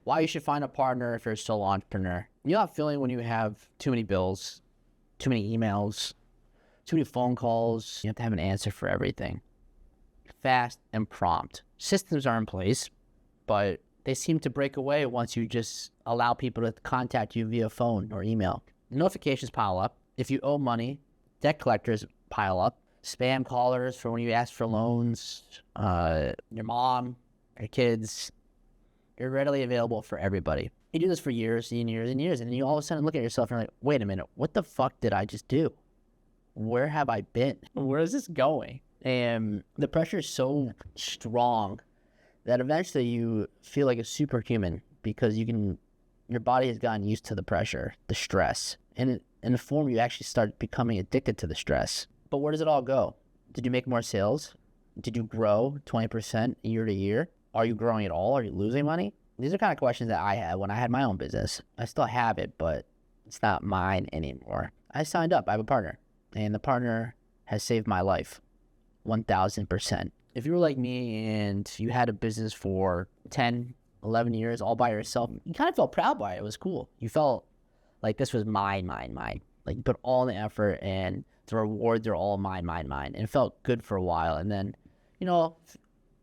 why you should find a partner if you're a solo entrepreneur. You know that feeling when you have too many bills, too many emails, too many phone calls, you have to have an answer for everything. Fast and prompt. Systems are in place, but they seem to break away once you just allow people to contact you via phone or email. Notifications pile up. If you owe money, debt collectors pile up. Spam callers for when you ask for loans, your mom, your kids. You're readily available for everybody. You do this for years and years and years, and then you all of a sudden look at yourself and you're like, wait a minute, what the fuck did I just do? Where have I been? Where is this going? And the pressure is so strong that eventually you feel like a superhuman because your body has gotten used to the pressure, the stress. And in the form, you actually start becoming addicted to the stress. But where does it all go? Did you make more sales? Did you grow 20% year to year? Are you growing at all? Are you losing money? These are kind of questions that I had when I had my own business. I still have it, but it's not mine anymore. I signed up. I have a partner, and the partner has saved my life 1,000%. If you were like me and you had a business for 10, 11 years all by yourself, you kind of felt proud by it. It was cool. You felt like this was mine. Like you put all the effort and the rewards are all mine. And it felt good for a while. And then,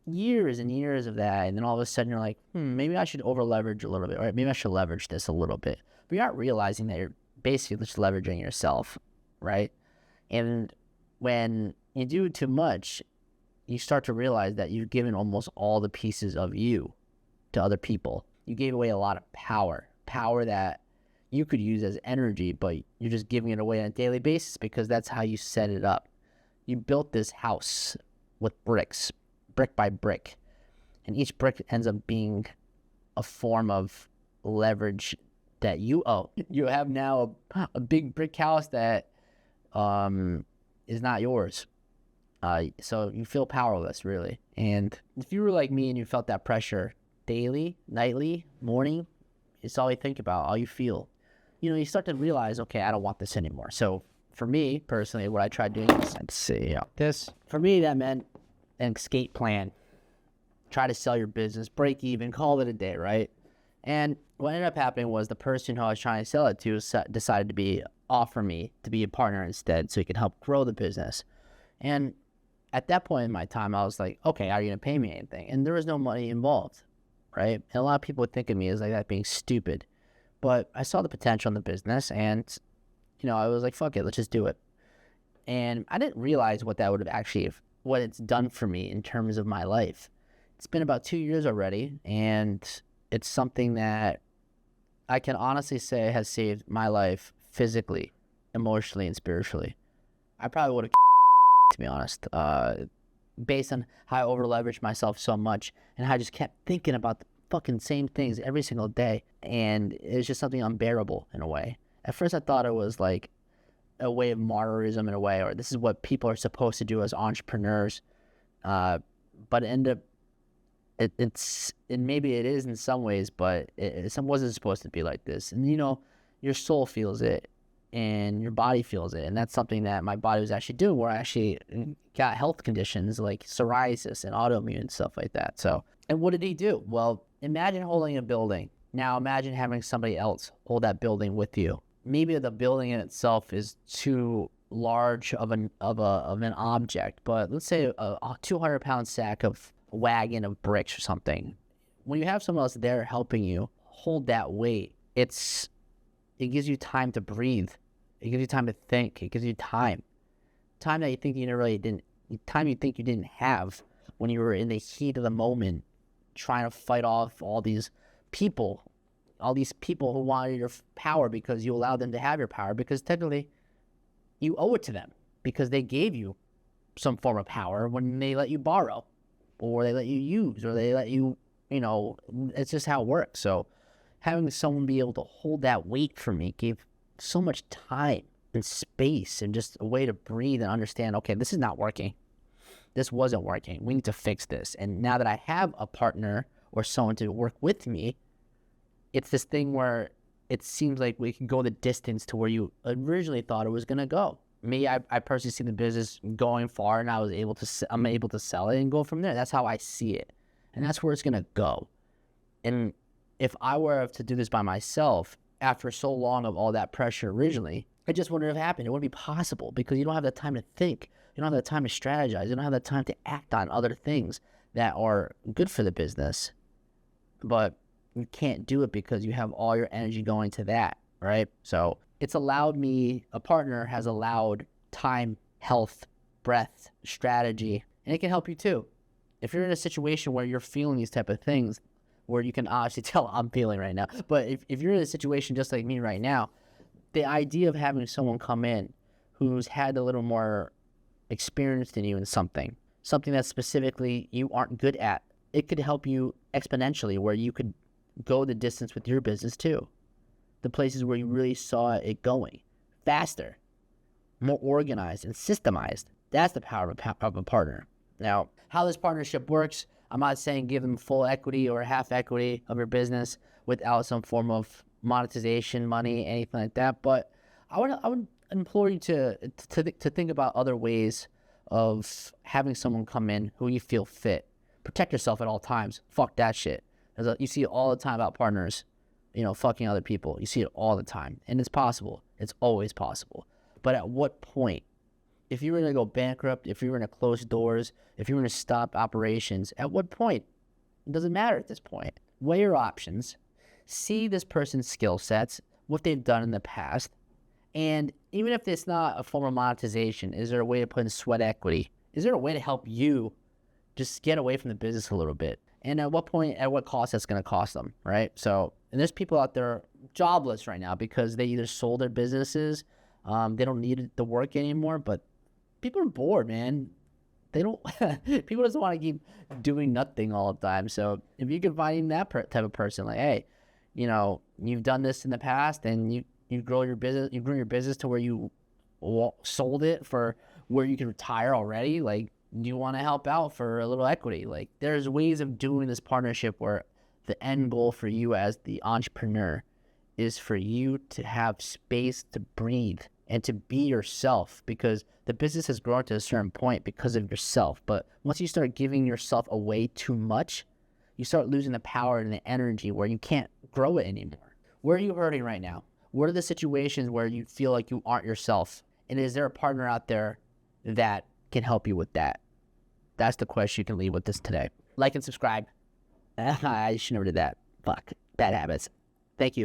years and years of that, and then all of a sudden you're like, maybe I should over leverage a little bit, right? Maybe I should leverage this a little bit. But you're not realizing that you're basically just leveraging yourself, right? And when you do too much, you start to realize that you've given almost all the pieces of you to other people. You gave away a lot of power that you could use as energy, but you're just giving it away on a daily basis because that's how you set it up. You built this house with bricks, brick by brick, and each brick ends up being a form of leverage that you owe. You have now a big brick house that is not yours. So you feel powerless, really. And if you were like me and you felt that pressure daily, nightly, morning, it's all you think about, all you feel. You start to realize, okay, I don't want this anymore. So for me, personally, what I tried doing is, for me, that meant an escape plan. Try to sell your business, break even, call it a day, right? And what ended up happening was the person who I was trying to sell it to decided to offer me to be a partner instead so he could help grow the business. And at that point in my time, I was like, okay, are you going to pay me anything? And there was no money involved, right? And a lot of people would think of me as like that being stupid. But I saw the potential in the business and, I was like, fuck it, let's just do it. And I didn't realize what that would have actually, what it's done for me in terms of my life. It's been about 2 years already, and it's something that I can honestly say has saved my life physically, emotionally, and spiritually. I probably would have to be honest, based on how I over-leveraged myself so much and how I just kept thinking about the fucking same things every single day, and it's just something unbearable in a way. At first I thought it was like a way of martyrism in a way, or this is what people are supposed to do as entrepreneurs, but it ended up and maybe it is in some ways, but it wasn't supposed to be like this. And your soul feels it and your body feels it, and that's something that my body was actually doing, where I actually got health conditions like psoriasis and autoimmune stuff like that. So, and what did he do? Well, imagine holding a building. Now imagine having somebody else hold that building with you. Maybe the building in itself is too large of an object, but let's say a 200-pound sack of wagon of bricks or something. When you have someone else there helping you hold that weight, it gives you time to breathe. It gives you time to think. It gives you time that you think you think you didn't have when you were in the heat of the moment, trying to fight off all these people who wanted your power because you allowed them to have your power, because technically you owe it to them because they gave you some form of power when they let you borrow, or they let you use, or they let you, it's just how it works. So having someone be able to hold that weight for me gave so much time and space and just a way to breathe and understand, okay, this is not working. This wasn't working. We need to fix this. And now that I have a partner or someone to work with me, it's this thing where it seems like we can go the distance to where you originally thought it was going to go. Me, I personally see the business going far, and I'm able to sell it and go from there. That's how I see it. And that's where it's going to go. And if I were to do this by myself after so long of all that pressure originally, it just wouldn't have happened. It wouldn't be possible because you don't have the time to think. You don't have the time to strategize. You don't have the time to act on other things that are good for the business. But you can't do it because you have all your energy going to that, right? So it's allowed me, a partner has allowed time, health, breath, strategy, and it can help you too. If you're in a situation where you're feeling these type of things, where you can obviously tell I'm feeling right now, but if you're in a situation just like me right now, the idea of having someone come in who's had a little more experience than you in something that specifically you aren't good at, it could help you exponentially where you could go the distance with your business too. The places where you really saw it going faster, more organized and systemized. That's the power of a partner. Now, how this partnership works, I'm not saying give them full equity or half equity of your business without some form of monetization, money, anything like that. But I would implore you to think about other ways of having someone come in who you feel fit. Protect yourself at all times. Fuck that shit. You see it all the time about partners, fucking other people. You see it all the time. And it's possible. It's always possible. But at what point? If you were going to go bankrupt, if you were going to close doors, if you were going to stop operations, at what point? It doesn't matter at this point. Weigh your options. See this person's skill sets, what they've done in the past. And even if it's not a form of monetization, is there a way to put in sweat equity? Is there a way to help you just get away from the business a little bit? And at what point, at what cost that's going to cost them, right? So, and there's people out there jobless right now because they either sold their businesses, they don't need the work anymore, but people are bored, man. People just want to keep doing nothing all the time. So if you can find that type of person, like, hey, you've done this in the past and you grew your business to where you sold it for where you can retire already. Like, do you want to help out for a little equity? Like, there's ways of doing this partnership where the end goal for you as the entrepreneur is for you to have space to breathe and to be yourself, because the business has grown to a certain point because of yourself. But once you start giving yourself away too much, you start losing the power and the energy where you can't grow it anymore. Where are you hurting right now? What are the situations where you feel like you aren't yourself? And is there a partner out there that can help you with that? That's the question you can leave with this today. Like and subscribe. I should never did that. Fuck. Bad habits. Thank you.